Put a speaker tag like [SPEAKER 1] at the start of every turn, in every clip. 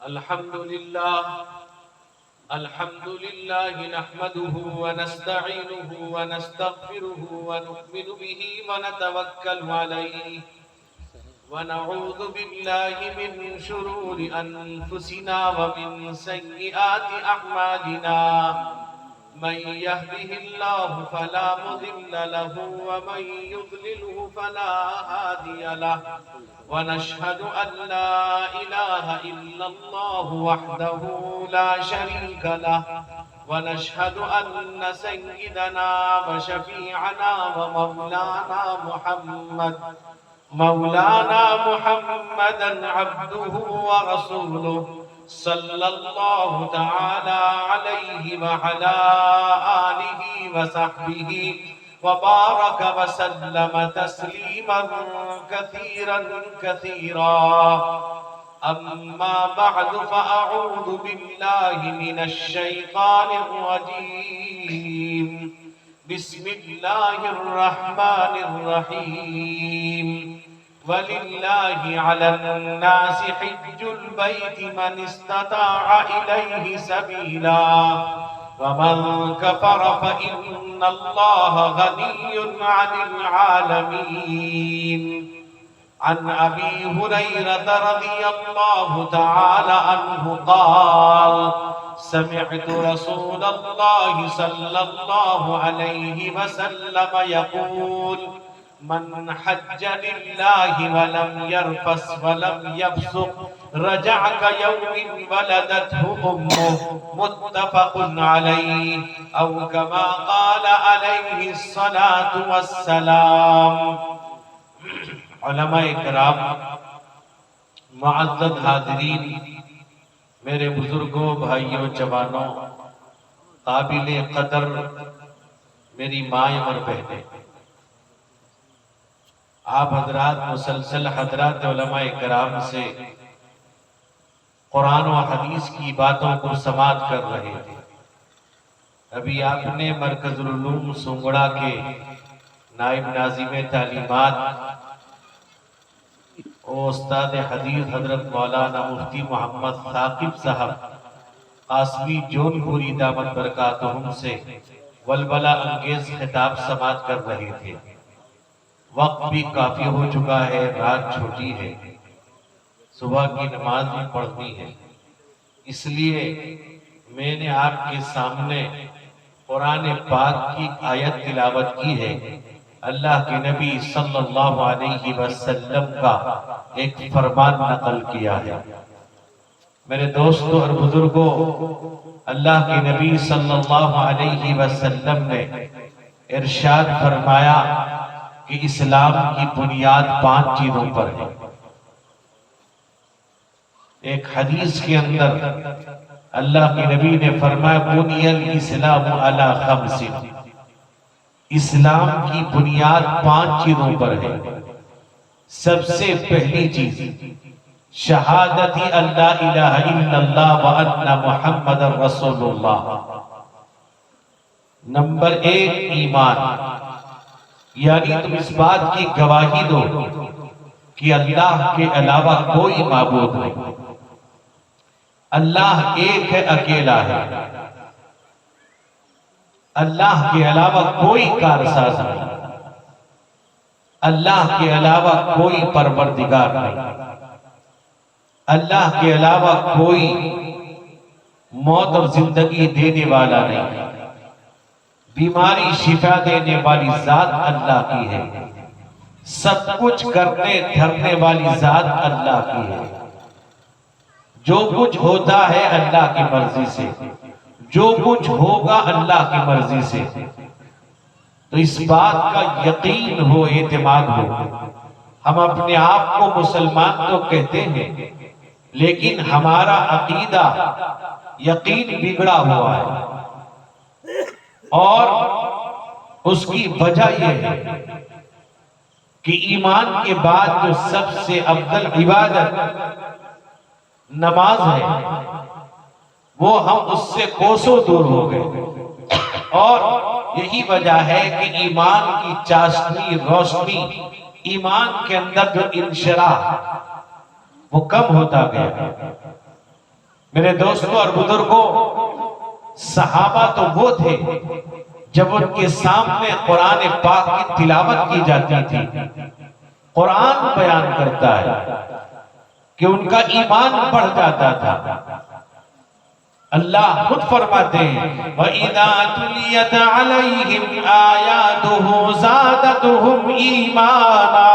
[SPEAKER 1] الحمد لله نحمده ونستعينه ونستغفره ونؤمن به ونتوكل عليه ونعوذ بالله من شرور أنفسنا ومن سيئات أعمالنا من يهده الله فلا مضل له ومن يضلله فلا هادي له ونشهد أن لا إله إلا الله وحده لا شريك له ونشهد أن سيدنا وشفيعنا ومولانا محمدا عبده ورسوله صلى الله تعالى عليه وعلى آله وصحبه وبارك وسلم تسليما كثيرا أما بعد فأعوذ بالله من الشيطان الرجيم بسم الله الرحمن الرحيم ولله على الناس حج البيت من استطاع إليه سبيلا ومن كفر فإن الله غني عن العالمين عن أبي هريرة رضي الله تعالى عنه قال سمعت رسول الله صلى الله عليه وسلم يقول من حج لله ولم يرفث ولم يفسق رجع كيوم ولدته أمه متفق عليه أو كما قال عليه الصلاة والسلام. علماء کرام، معزز حاضرین، میرے بزرگوں، بھائیوں، جوانوں، قابل قدر میری مائیں اور بہنیں، آپ حضرات مسلسل حضرات علماء کرام سے قرآن و حدیث کی باتوں کو سماعت کر رہے تھے. ابھی آپ نے مرکز العلوم سونگڑا کے نائب ناظم تعلیمات استاد حدیث حضرت مولانا مفتی محمد ثاقب صاحب قاسمی جون پوری دامت برکاتہم سے ولولہ انگیز خطاب سماعت کر رہے تھے. وقت بھی کافی ہو چکا ہے، رات چھوٹی ہے، صبح کی نماز بھی پڑھنی ہے، اس لیے میں نے آپ کے سامنے قرآن پاک کی آیت تلاوت کی ہے. اللہ کے نبی صلی اللہ علیہ وسلم کا ایک فرمان نقل کیا ہے. میرے دوستوں اور بزرگوں، اللہ کے نبی صلی اللہ علیہ وسلم نے ارشاد فرمایا کہ اسلام کی بنیاد 5 چیزوں پر ہے. ایک حدیث کے اندر اللہ کے نبی نے فرمایا بنی الاسلام علی 5. اسلام کی بنیاد 5 چیزوں پر ہے. سب سے پہلی چیز شہادت اللہ الہ الا اللہ وان محمد رسول اللہ. نمبر 1 ایمان، یعنی تم اس بات کی گواہی دو کہ اللہ کے علاوہ کوئی معبود نہیں، اللہ ایک ہے، اکیلا ہے، اللہ کے علاوہ کوئی کارساز نہیں، اللہ کے علاوہ کوئی پروردگار نہیں، اللہ کے علاوہ کوئی موت اور زندگی دینے والا نہیں، بیماری شفا دینے والی ذات اللہ کی ہے، سب کچھ کرنے دھرنے والی ذات اللہ کی ہے، جو کچھ ہوتا ہے اللہ کی مرضی سے، جو کچھ ہوگا اللہ کی مرضی سے. تو اس بات کا یقین ہو، اعتماد ہو. ہم اپنے آپ کو مسلمان تو کہتے ہیں، لیکن ہمارا عقیدہ یقین بگڑا ہوا ہے، اور اس کی وجہ یہ ہے کہ ایمان کے بعد جو سب سے افضل عبادت نماز ہے، وہ ہم اس سے کوسوں دور ہو گئے. اور یہی وجہ ہے کہ ایمان کی چاشنی، روشنی، ایمان کے اندر جو انشراح وہ کم ہوتا گیا. میرے دوستوں اور بزرگوں، صحابہ تو وہ تھے جب ان کے سامنے قرآن پاک کی تلاوت کی جاتی تھی، قرآن بیان کرتا ہے کہ ان کا ایمان بڑھ جاتا تھا۔ اللہ خود فرماتے ہیں وَإِذَا تُلِيَتْ عَلَيْهِمْ آيَاتُهُ زَادَتْهُمْ إِيمَانًا،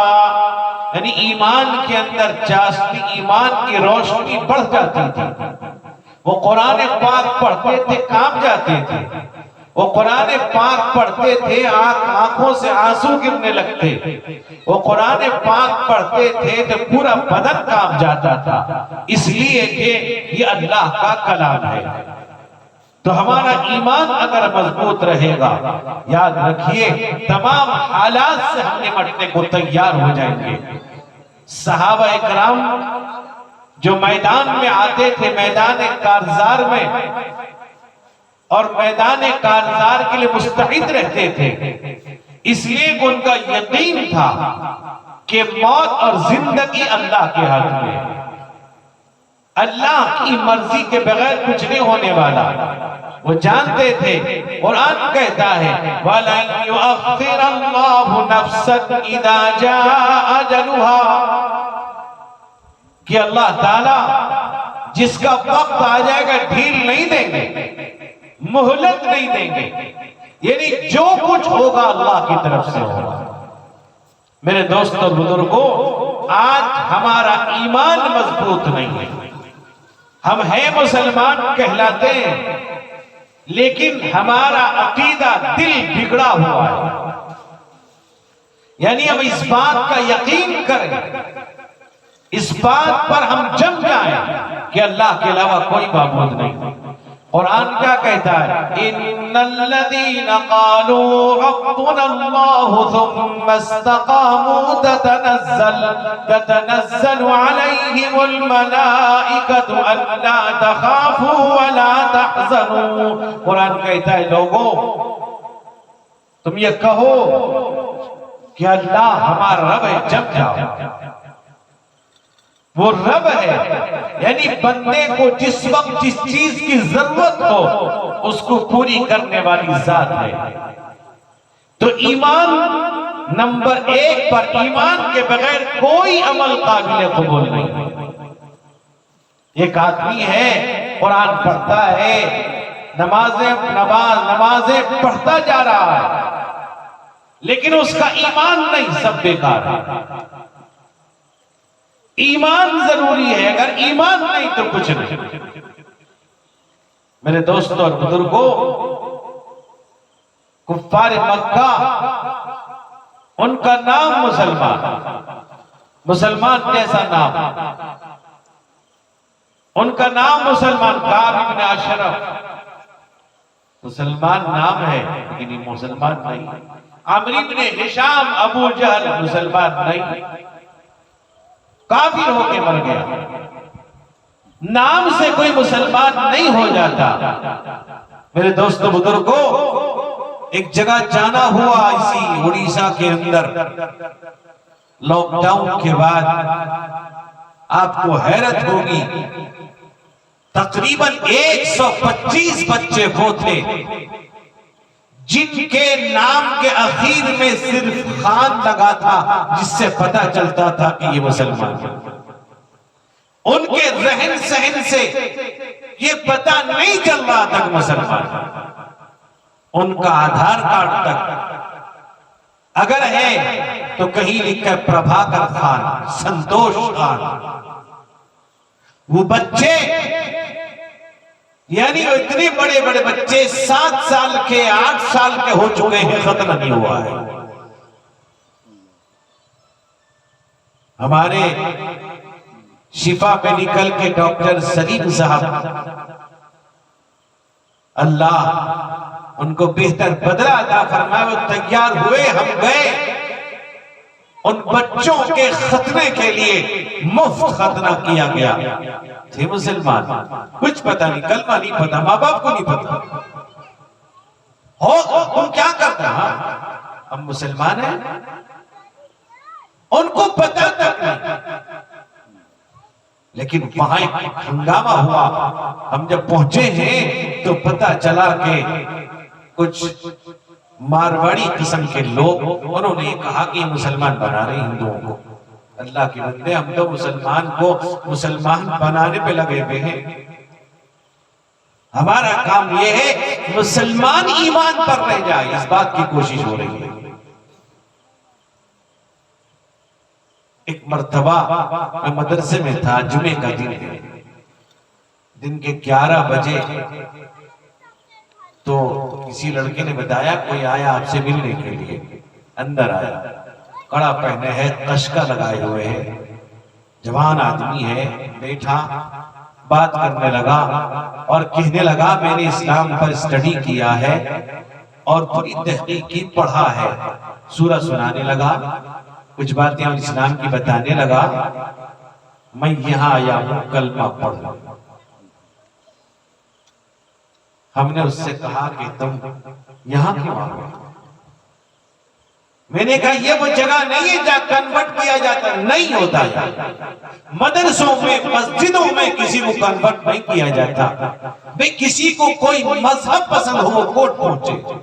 [SPEAKER 1] یعنی ایمان کے اندر چاشنی، ایمان کی روشنی بڑھ جاتی تھی۔ وہ قرآن پاک پڑھتے تھے کام جاتے تھے، وہ قرآن پاک پڑھتے تھے آنکھوں سے آنسو گرنے لگتے، وہ قرآن پاک پڑھتے تھے تو پورا بدن کام جاتا تھا، اس لیے کہ یہ اللہ کا کلام ہے۔ تو ہمارا ایمان اگر مضبوط رہے گا، یاد رکھیے تمام حالات سے ہم نمٹنے کو تیار ہو جائیں گے۔ صحابہ اکرام جو میدان میں آتے تھے، میدان کارزار میں، اور میدان کارزار کے لیے مستعد رہتے تھے، اس لیے کہ ان کا یقین تھا کہ موت اور زندگی اللہ کے ہاتھ میں، اللہ کی مرضی کے بغیر کچھ نہیں ہونے والا۔ وہ جانتے تھے، قرآن کہتا ہے وَلَن يُؤَخِّرَ اللَّهُ نَفْسًا إِذَا جَاءَ أَجَلُهَا، کہ اللہ تعالیٰ جس کا وقت آ جائے گا ڈھیل نہیں دیں گے، مہلت نہیں دیں گے، یعنی جو کچھ ہوگا اللہ کی طرف سے ہوگا۔ میرے دوستوں بزرگوں، آج ہمارا ایمان مضبوط نہیں ہے، ہم ہیں مسلمان کہلاتے ہیں لیکن ہمارا عقیدہ دل بگڑا ہوا ہے، یعنی ہم اس بات کا یقین کریں، اس بات پر ہم جم جائیں کہ اللہ کے علاوہ کوئی معبود نہیں۔ قرآن کیا کہتا ہے ان الذین قالوا ربنا اللہ ثم استقاموا تتنزل علیہم الملائکۃ الا تخافوا ولا تحزنوا۔ قرآن کہتا ہے لوگوں تم یہ کہو کہ اللہ ہمارا رب ہے، جم جاؤ۔ وہ رب ہے، یعنی بندے کو جس وقت جس چیز کی ضرورت ہو اس کو پوری کرنے والی ذات ہے۔ تو ایمان نمبر 1 پر، ایمان کے بغیر کوئی عمل قابل قبول نہیں۔ ایک آدمی ہے قرآن پڑھتا ہے، نمازیں پڑھتا جا رہا ہے، لیکن اس کا ایمان نہیں، سب بیکار ہے۔ ایمان ضروری ہے، اگر ایمان نہیں تو کچھ نہیں۔ میرے دوستوں اور بزرگوں، کفار مکہ ان کا نام مسلمان جیسا نام، ان کا نام مسلمان، کعب ابن اشرف مسلمان نام ہے لیکن یہ مسلمان نہیں۔ عمرو ابن ہشام ابو جہل مسلمان نہیں، کافر ہو کے مر گیا۔ نام سے کوئی مسلمان نہیں ہو جاتا۔ میرے دوستو بزرگوں، ایک جگہ جانا ہوا اسی اڑیسہ کے اندر، لاک ڈاؤن کے بعد آپ کو حیرت ہوگی، تقریباً 125 بچے وہ تھے جن کے نام کے اخیر میں صرف خان لگا تھا، جس سے پتہ چلتا تھا کہ یہ مسلمان ہیں۔ ان کے رہن سہن سے یہ پتہ نہیں چل رہا تھا کہ مسلمان ہیں۔ ان کا آدھار کارڈ تک اگر ہے تو کہیں لکھا پربھاکر خان، سنتوش خان۔ وہ بچے، یعنی وہ اتنے بڑے بڑے بچے 7 سال کے 8 سال کے ہو چکے ہیں، ختم نہیں ہوا ہے۔ ہمارے شفا میڈیکل کے ڈاکٹر سلیم صاحب، اللہ ان کو بہتر بدلہ عطا فرمائے، وہ تیار ہوئے، ہم گئے ان بچوں کے ختنے کے لیے، مفت ختنہ کیا گیا۔ تھے مسلمان، کچھ پتہ نہیں، کلمہ نہیں پتہ، ماں باپ کو نہیں پتہ، تم کیا کرتا؟ ہم مسلمان ہیں، ان کو پتہ تک نہیں۔
[SPEAKER 2] لیکن وہاں ایک ہنگامہ ہوا. ہم جب پہنچے ہیں تو پتہ چلا کہ کچھ مارواڑی قسم کے لوگ انہوں نے کہا کہ مسلمان بنا رہے ہندوؤں کو. اللہ کے بندے ہم تو مسلمان کو مسلمان بنانے پہ لگے ہوئے ہیں. ہمارا کام یہ ہے مسلمان ایمان پر رہ جائے، اس بات کی کوشش ہو رہی ہے. ایک مرتبہ میں مدرسے میں تھا، جمعے کا دن ہے، دن کے 11 بجے تو کسی لڑکے نے بتایا کوئی آیا آپ سے ملنے کے لیے. اندر آیا، کڑا پہنے ہے، کشکا لگائے ہوئے ہے، جوان آدمی ہے، بیٹھا بات کرنے لگا اور کہنے لگا میں نے اسلام پر سٹڈی کیا ہے اور پوری تحقیق کی، پڑھا ہے. سورہ سنانے لگا، کچھ باتیں اور اسلام کی بتانے لگا. میں یہاں آیا ہوں کلمہ پڑھوں. ہم نے اس سے کہا کہ تم یہاں کیوں آ گئے؟ میں نے کہا یہ وہ جگہ نہیں ہے جہاں کنورٹ کیا جاتا، نہیں ہوتا ہے. مدرسوں میں مسجدوں میں کسی کو کنورٹ نہیں کیا جاتا. بھئی کسی کو کوئی مذہب پسند ہو کوٹ پہنچے،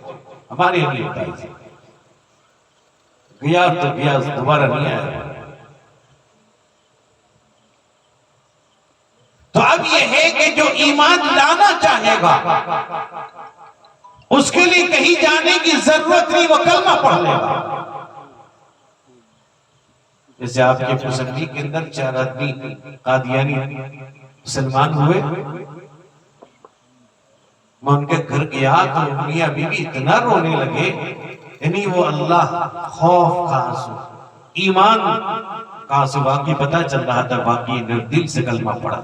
[SPEAKER 2] ہمارے لیے ہوتا ہے. گیا تو گیا، دوبارہ نہیں آیا. تو اب یہ ہے کہ جو ایمان لانا چاہے گا اس کے لیے کہیں جانے کی ضرورت نہیں، وہ کلمہ پڑھ لے گا. جیسے آپ کے مسلمی کے اندر 4 آدمی قادیانی مسلمان ہوئے، میں ان کے گھر گیا تو میاں بیوی اتنا رونے لگے، یعنی وہ اللہ خوف کا آنسو، ایمان کا آنسو. واقعی پتہ چل رہا تھا واقعی دل سے کلمہ پڑھا.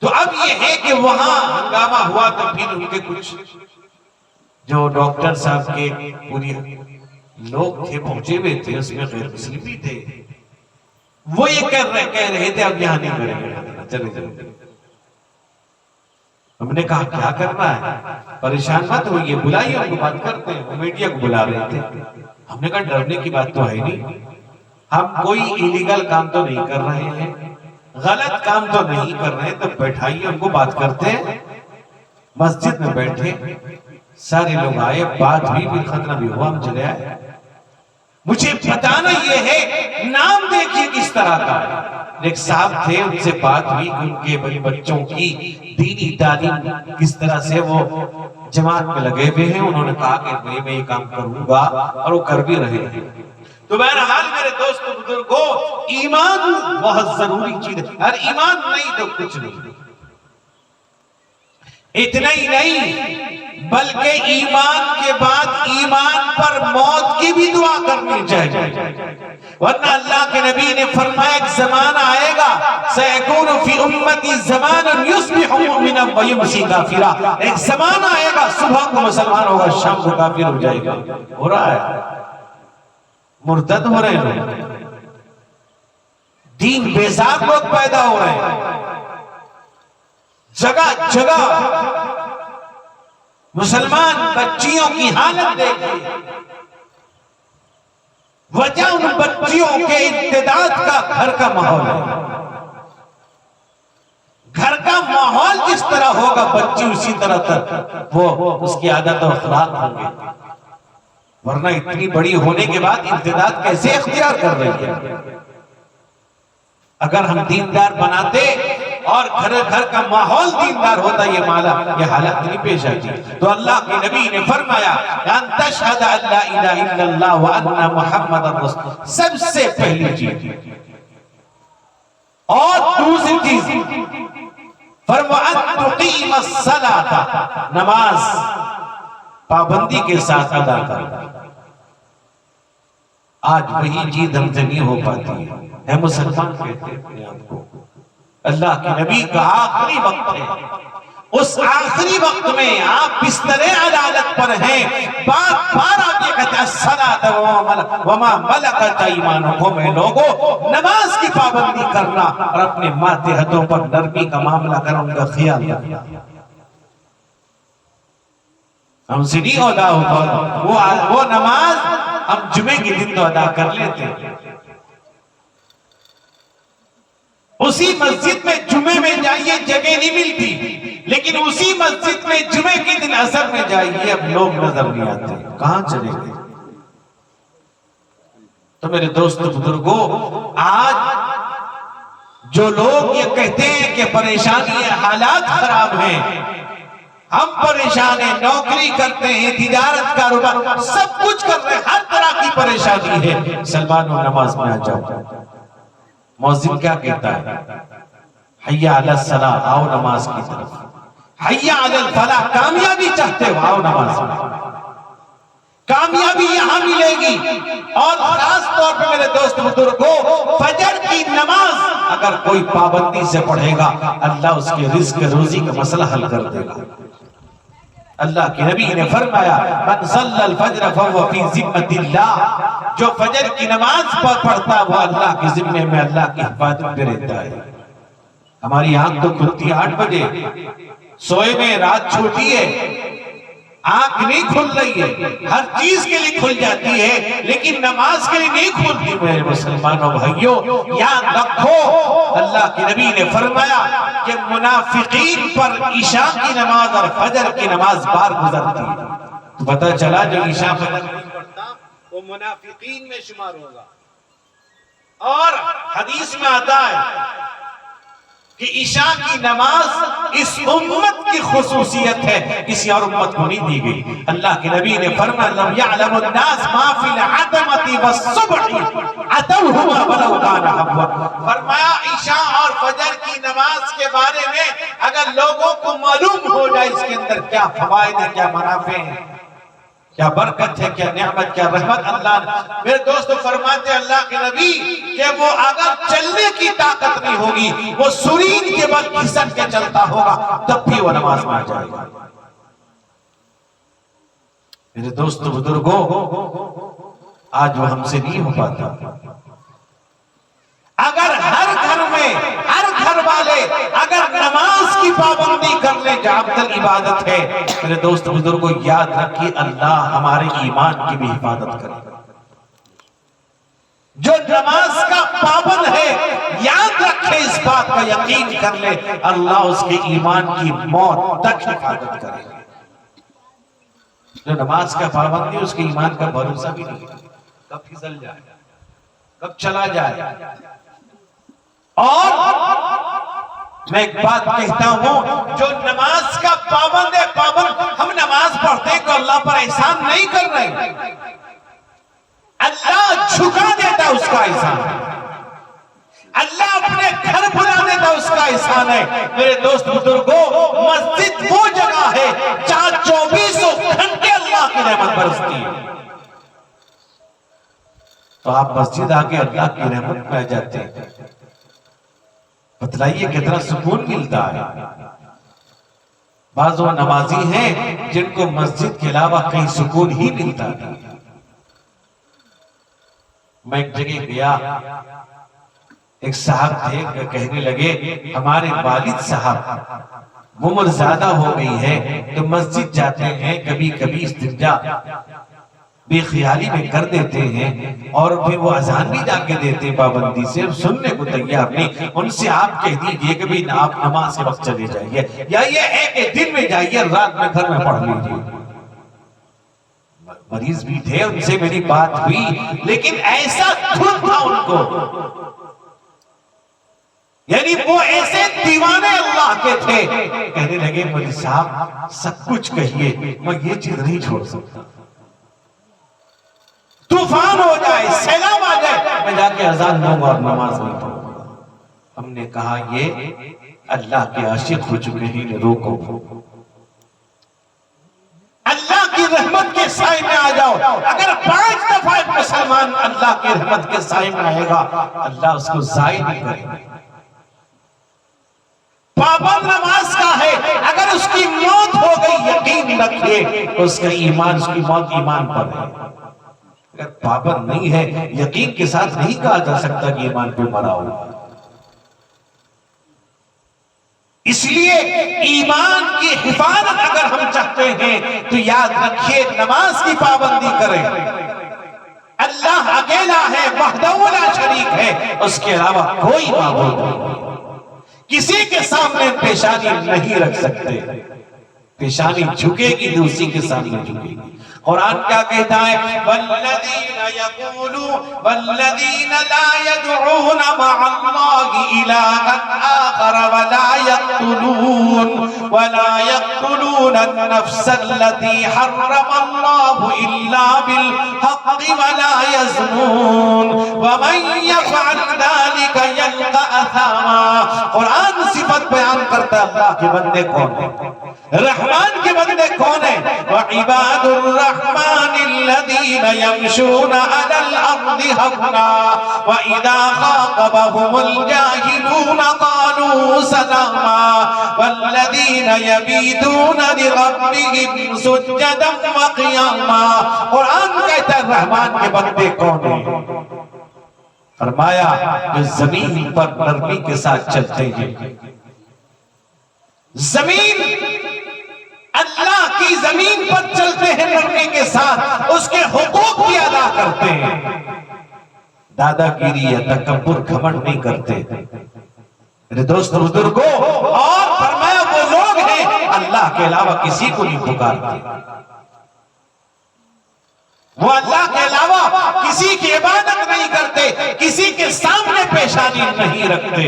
[SPEAKER 2] تو اب یہ ہے کہ وہاں ہنگامہ ہوا تو پھر ان کے کچھ جو ڈاکٹر صاحب کے پوری لوگ تھے پہنچے ہوئے تھے، اس میں غیر مسلم بھی تھے. وہ یہ کہہ رہے تھے اب یہاں نہیں کریں گے، چلے چلے. ہم نے کہا کیا کرنا ہے؟ پریشان مت ہوئیے، بلائیے ان کو، بات کرتے ہیں. وہ میڈیا کو بلا رہے تھے. ہم نے کہا ڈرنے کی بات تو ہے نہیں، ہم کوئی ایلیگل کام تو نہیں کر رہے ہیں، غلط کام تو نہیں کر رہے ہیں، تو بیٹھائیے ان کو، بات کرتے ہیں. مسجد میں بیٹھے، سارے لوگ آئے، بات ہوئی، بھی خطرہ بھی ہوا، ہم چلے آئے. مجھے بتانا یہ ہے نام دیکھیے کس طرح کا. ایک صاحب تھے، ان سے بات ہوئی ان کے بچوں کی دینی تعلیم کس طرح سے وہ جماعت میں لگے ہوئے ہیں. انہوں نے کہا کہ میں یہ کام کروں گا، اور وہ کر بھی رہے ہیں. تو بہرحال میرے دوست بزرگوں، ایمان بہت ضروری چیز ہے، اور ایمان نہیں تو کچھ نہیں. اتنا ہی نہیں بلکہ ایمان کے بعد ایمان پر موت کی بھی دعا کرنی چاہیے. ورنہ اللہ کے نبی نے فرمایا ایک زمانہ آئے گا، سَيَكُونُ فِي أُمَّتِي زَمَانٌ يُصْبِحُ مُؤْمِنًا وَيُمْسِي كَافِرًا. ایک زمانہ آئے گا صبح کو مسلمان ہوگا، شام کو کافر ہو جائے گا. ہو رہا ہے، مرتد ہو رہے ہیں، دین بیزار لوگ پیدا ہو رہے ہیں. جگہ جگہ مسلمان بچیوں کی حالت دیکھیے. وجہ ان بچیوں کے ارتداد کا گھر کا ماحول ہے. گھر کا ماحول جس طرح ہوگا بچی اسی طرح تک وہ اس کی عادت و اخلاق ہوں گے. ورنہ اتنی بڑی ہونے کے بعد ارتداد کیسے اختیار کر رہی ہے؟ اگر ہم دیندار بناتے اور گھر کا ماحول دیندار ہوتا، یہ حالت نہیں پیش آتی. تو اللہ کے نبی نے فرمایا ان تشہد ان لا الہ الا اللہ وان محمد رسول، سب سے پہلی چیز. اور دوسری چیز فرمایا ان تقیم الصلاۃ، نماز پابندی کے ساتھ ادا کرنا. آج وہی چیز ہم سے نہیں ہو پاتی ہے مسلمان کہتے ہیں اپنے آپ کو. اللہ کے نبی کا آخری وقت ہے، اس آخری وقت میں آپ بستر عدالت پر ہیں، بار بار آپ یہ کہتے ہیں الصلاۃ وما ملکت ایمانکم. اے لوگوں، نماز کی پابندی کرنا اور اپنے ماتحتوں پر نرمی کا معاملہ کرنا، ان کا خیال رکھنا. ہم سے نہیں ادا ہوتا وہ نماز ہم جمعے کے دن تو ادا کر لیتے ہیں، اسی مسجد میں جمعے میں جائیے جگہ نہیں ملتی، لیکن اسی مسجد میں جمعے کے دن عصر میں جائیے اب لوگ نظر نہیں آتے، کہاں چلے گئے؟ تو میرے دوست بزرگوں، آج جو لوگ یہ کہتے ہیں کہ پریشانی ہے، حالات خراب ہیں، ہم پریشان ہیں، نوکری کرتے ہیں، تجارت کاروبار سب کچھ کر رہے ہیں، ہر طرح کی پریشانی ہے، سلمانو نماز میں آ جاؤ۔ مؤذن کیا کہتا ہے؟ حی علی الصلاۃ، آؤ نماز کی طرف، حی علی الفلاح، کامیابی چاہتے ہو آؤ نماز میں، کامیابی یہاں ملے گی۔ اور خاص طور پہ میرے دوست بزرگوں، فجر کی نماز اگر کوئی پابندی سے پڑھے گا، اللہ اس کے رزق روزی کا مسئلہ حل کر دے گا۔ اللہ کے نبی نے فرمایا من صلی الفجر فهو فی ذمۃ اللہ، جو فجر کی نماز پڑھتا وہ اللہ کے ذمے میں، اللہ کی حفاظت میں رہتا ہے۔ ہماری آنکھ تو کھلتی 8 بجے، سوئے میں رات چھوٹی ہے، آنکھ نہیں کھل رہی ہے، ہر چیز کے لیے کھل جاتی ہے لیکن نماز کے لیے نہیں کھلتی۔ میرے مسلمانوں بھائیوں یاد رکھو، اللہ کے نبی نے فرمایا کہ منافقین پر عشاء کی نماز اور فجر کی نماز بار گزرتی ہے، تو پتہ چلا جو عشاء فجر نہیں پڑھتا وہ منافقین میں شمار ہوگا۔ اور حدیث میں آتا ہے کہ عشاء کی نماز اس امت کی خصوصیت ہے، کسی اور امت کو نہیں دی گئی۔ اللہ کے نبی نے فرمایا لو یعلم الناس ما فی العتمۃ والصبح اتوہما ولو کان حبوا، فرمایا عشاء اور فجر کی نماز کے بارے میں اگر لوگوں کو معلوم ہو جائے اس کے اندر کیا فوائد ہیں، کیا منافع ہیں، کیا برکت ہے، کیا نعمت، کیا رحمت، اللہ میرے دوستو فرماتے اللہ کے نبی کہ وہ اگر چلنے کی طاقت نہیں ہوگی، وہ سرین کے بل کھسک کے چلتا ہوگا تب بھی وہ نماز میں آ جائے گا۔ میرے دوستو بزرگوں، آج وہ ہم سے نہیں ہو پاتا۔ اگر ہر گھر میں، ہر گھر والے اگر نماز کی پابندی کر لیں جو افضل عبادت ہے، میرے دوست بزرگوں یاد رکھیے اللہ ہمارے ایمان کی بھی حفاظت کرے گا۔ جو نماز کا پابند ہے یاد رکھے، اس بات کا یقین کر لے اللہ اس کے ایمان کی موت تک حفاظت کرے گا۔ جو نماز کا پابند ہے اس کے ایمان کا بھروسہ بھی نہیں، کب پھسل جائے، کب چلا جائے۔ اور میں ایک بات کہتا ہوں، جو نماز کا پابند ہے، پابند ہم نماز پڑھتے ہیں تو اللہ پر احسان نہیں کر رہے، اللہ جھکا دیتا اس کا احسان ہے، اللہ اپنے گھر بلا دیتا اس کا احسان ہے۔ میرے دوست بزرگوں، مسجد وہ جگہ ہے جہاں 24 گھنٹے اللہ کی رحمت برستی ہے، تو آپ مسجد آ کے اللہ کی رحمت میں آ جاتے ہیں، بتلائیے کتنا سکون ملتا ہے۔ بعض وہ نمازی ہیں جن کو مسجد کے علاوہ کہیں سکون ہی ملتا ہے۔ میں ایک جگہ گیا، ایک صاحب تھے کہنے لگے ہمارے والد صاحب عمر زیادہ ہو گئی ہے تو مسجد جاتے ہیں، کبھی کبھی استنجا بے خیالی میں کر دیتے ہیں اور پھر وہ اذان بھی جا کے دیتے ہیں پابندی سے، سننے کو تیار نہیں۔ ان سے آپ کہہ دیجئے کہ بھی آپ نماز کے وقت چلے جائیے، یا یہ ہے کہ دن میں جائیے رات میں گھر میں پڑھ لیجئے۔ مریض بھی تھے، ان سے میری بات ہوئی، لیکن ایسا دھن تھا ان کو، یعنی وہ ایسے دیوانے اللہ کے تھے، کہنے لگے مولوی صاحب سب کچھ کہیے میں یہ چیز نہیں چھوڑ سکتا، طوفان ہو جائے، سیلاب آ جائے، میں جا کے اذان دوں گا اور نماز نہیں پڑھوں گا۔ ہم نے کہا یہ اللہ کے عاشق ہو چکے ہیں، روکو، اللہ کی رحمت کے سائے میں آ جاؤ۔ اگر 5 دفعہ ایک مسلمان اللہ کی رحمت کے سائے میں آئے گا، اللہ اس کو ضائع نہیں کرے گا۔ پابند نماز کا ہے، اگر اس کی موت ہو گئی یقین رکھیے اس کا ایمان، اس کی موت ایمان پر ہے۔ اگر پابند نہیں ہے یقین کے ساتھ نہیں کہا جا سکتا کہ ایمان پہ مرا ہو۔ اس لیے ایمان کی حفاظت اگر ہم چاہتے ہیں تو یاد رکھیے نماز کی پابندی کریں۔ اللہ اکیلا ہے، وحدہ لا شریک ہے، اس کے علاوہ کوئی معبود نہیں۔ کسی کے سامنے پیشانی نہیں رکھ سکتے. پیشانی جھکے گی تو اسی کے سامنے جھکے گی. قرآن کیا کہتا ہے؟ والذین لا يدعون مع اللہ الہا آخر ولا يقتلون النفس التي حرم اللہ الا بالحق ولا يزنون ومن يفعل ذلك يلقى اثاما. قرآن صفت بیان کرتا ہے اللہ کے بندے کون ہیں، رحمان کے بندے کون ہیں. وعباد الرحمن الذين يمشون على الأرض هونا وإذا خاطبهم الجاهلون قالوا سلاما والذين يبيتون لربهم سجدا وقياما. قرآن کہتا ہے رحمان کے بندے کون ہیں؟ فرمایا جو زمین پر نرمی کے ساتھ چلتے ہیں. زمین اللہ کی زمین پر چلتے ہیں نرمی کے ساتھ، اس کے حقوق بھی ادا کرتے ہیں، دادا گیری یا تکبر گھمنڈ نہیں کرتے. میرے دوست بزرگوں، اور فرمایا وہ لوگ ہیں اللہ کے علاوہ کسی کو نہیں پکارتے، وہ اللہ کے علاوہ کسی کی عبادت نہیں کرتے، کسی کے سامنے پیشانی نہیں رکھتے.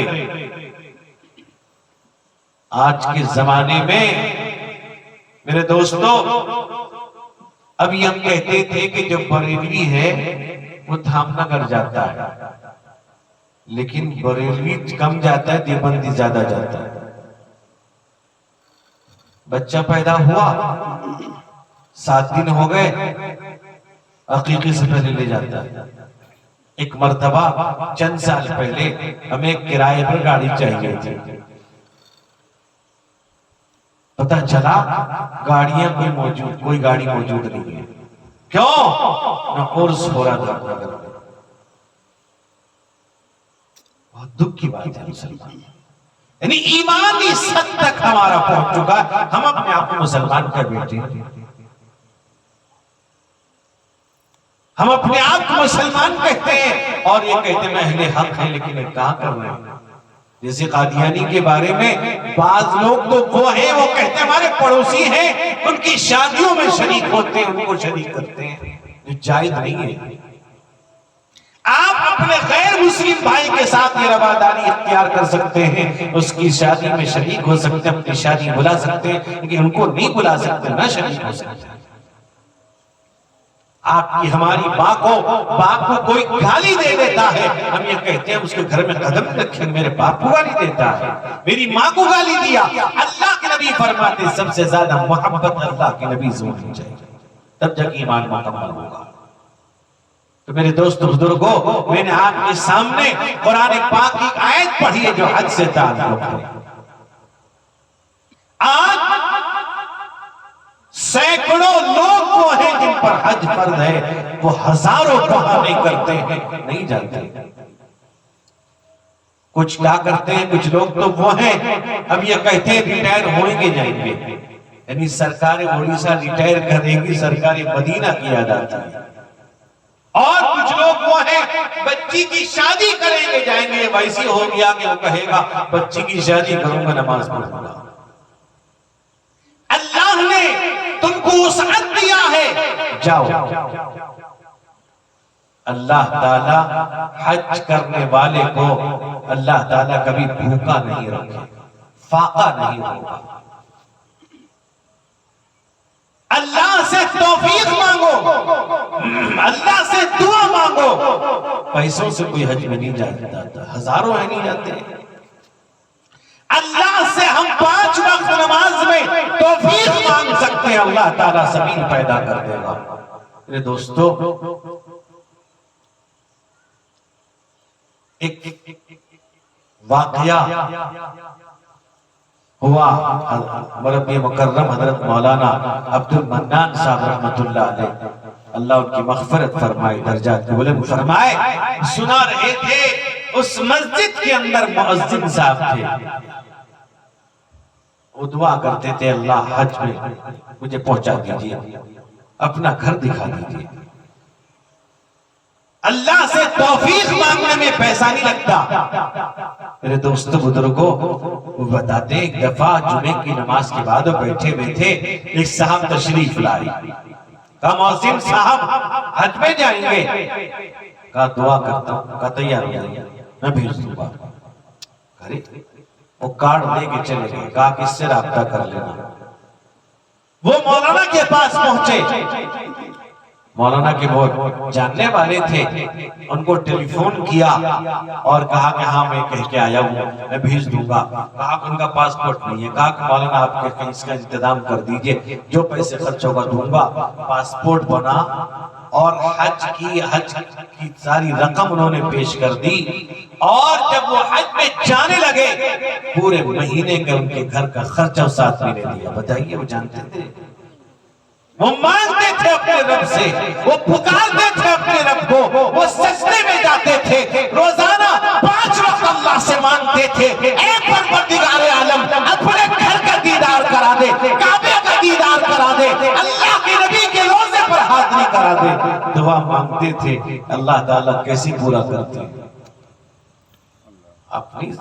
[SPEAKER 2] آج کے زمانے میں میرے دوستو، ابھی ہم کہتے تھے کہ جو بریلوی ہے وہ دھام نگر جاتا ہے، لیکن بریلوی کم جاتا ہے، دیوبندی زیادہ جاتا ہے. بچہ پیدا ہوا، 7 دن ہو گئے، عقیقے سے پہلے لے جاتا ہے. ایک مرتبہ چند سال پہلے ہمیں ایک کرائے پر گاڑی چاہیے تھی. پتہ چلا گاڑیاں کوئی گاڑی موجود نہیں ہے. کیوں؟ نہ عرس ہو رہا تھا. بہت دکھ کی بات ہے مسلمان، یعنی ایمانی سطح تک ہمارا پہنچ چکا. ہم اپنے آپ کو مسلمان کا بیٹے، ہم اپنے آپ کو مسلمان کہتے ہیں اور یہ کہتے ہیں میں اہل حق ہیں، لیکن یہ کہاں کر رہے ہیں. جیسے قادیانی کے بارے میں بعض لوگ تو وہ ہیں، وہ کہتے ہیں ہمارے پڑوسی ہیں، ان کی شادیوں میں شریک ہوتے ہیں، ان کو شریک کرتے ہیں، جو جائز نہیں ہے. آپ اپنے غیر مسلم بھائی کے ساتھ یہ رواداری اختیار کر سکتے ہیں، اس کی شادی میں شریک ہو سکتے ہیں، اپنی شادی بلا سکتے ہیں، لیکن ان کو نہیں بلا سکتے، نہ شریک ہو سکتے ہیں. آپ کی ہماری باپ کو کوئی گالی دے دیتا ہے، ہم یہ کہتے ہیں اس کے گھر میں قدم رکھیں، میرے باپ کو گالی دیتا ہے، میری ماں کو گالی دیا. اللہ کے نبی فرماتے سب سے زیادہ محبت اللہ کے نبی سے ہونی چاہیے، تب جا کے ایمان مکمل ہوگا. تو میرے دوست بزرگوں، میں نے آپ کے سامنے قرآن پاک کی آیت پڑھی ہے جو حج سے تعلق ہے. آج سینکڑوں لوگ وہ ہیں جن پر حج فرض ہے، وہ ہزاروں بہانے کرتے ہیں، نہیں جاتے. کچھ کیا کرتے ہیں، کچھ لوگ تو وہ ہیں اب یہ کہتے ہیں ریٹائر ہوئیں گے جائیں گے، یعنی سرکار اڑیسہ ریٹائر کرے گی، سرکار مدینہ کی یاد آتی ہے. اور کچھ لوگ وہ ہیں بچی کی شادی کریں گے جائیں گے، ویسی ہو گیا کہ وہ کہے گا بچی کی شادی کروں گا نماز پڑھوں گا. اللہ نے تم کو وسعت دیا ہے، جاؤ. اللہ تعالیٰ حج کرنے والے کو اللہ تعالیٰ کبھی بھوکا نہیں رکھے، فاقہ نہیں ہوگا. اللہ سے توفیق مانگو، اللہ سے دعا مانگو. پیسوں سے کوئی حج میں نہیں جاتا، ہزاروں ہیں نہیں جاتے. اللہ سے ہم 5 وقت نماز میں توفیق مانگ سکتے ہیں، اللہ تعالیٰ زمین پیدا کر دے گا. میرے دوستو، ایک واقعہ ہوا، مربی مکرم حضرت مولانا عبد المنان صاحب رحمت اللہ علیہ، اللہ ان کی مغفرت فرمائے، درجات کی بلند فرمائے. سنا رہے تھے اس مسجد کے اندر مؤذن صاحب تھے، وہ دعا کرتے تھے اللہ حج میں مجھے پہنچا دیجئے، اپنا گھر دکھا دیجئے. اللہ سے توفیق مانگنے میں پیسہ نہیں لگتا۔ میرے دوستو بزرگوں، وہ بتاتے ایک دفعہ جمعے کی نماز کے بعد وہ بیٹھے ہوئے تھے، ایک صاحب تشریف لائی، کہا موسم صاحب حج میں جائیں گے؟ کہا دعا کرتا ہوں۔ کہا تیار ہو جائیے میں بھیج دوں گا۔ وہ کارڈ لے کے چلے گئے، کہا کس سے رابطہ کر لینا۔ وہ مولانا کے پاس پہنچے، مولانا کے وہ جاننے والے تھے، ان کو ٹیلی فون کیا اور کہا کہ ہاں میں کہہ کے آیا ہوں، میں بھیج دوں گا۔ کہا کہ ان کا پاسپورٹ نہیں ہے۔ کہا کہ مولانا آپ کے اس کا انتظام کر دیجئے، جو پیسے خرچ ہوگا دوں گا۔ پاسپورٹ بنا اور حج کی ساری رقم انہوں نے پیش کر دی، اور جب وہ حج میں جانے لگے پورے مہینے کا ان کے گھر کا خرچہ ساتھ میں نے دیا۔ بتائیے وہ جانتے تھے، وہ مانگتے تھے اپنے رب سے، وہ پکارتے تھے اپنے رب کو، وہ سجدے میں جاتے تھے، روزانہ 5 وقت اللہ سے مانگتے تھے، اے پروردگار عالم اپنے گھر کا دیدار کرا دے، کعبے کا دیدار کرا دے، اللہ کے نبی کے روزے پر حاضری کرا دے۔ دعا مانگتے تھے، اللہ تعالیٰ کیسے پورا کرتے ہیں؟ اپنی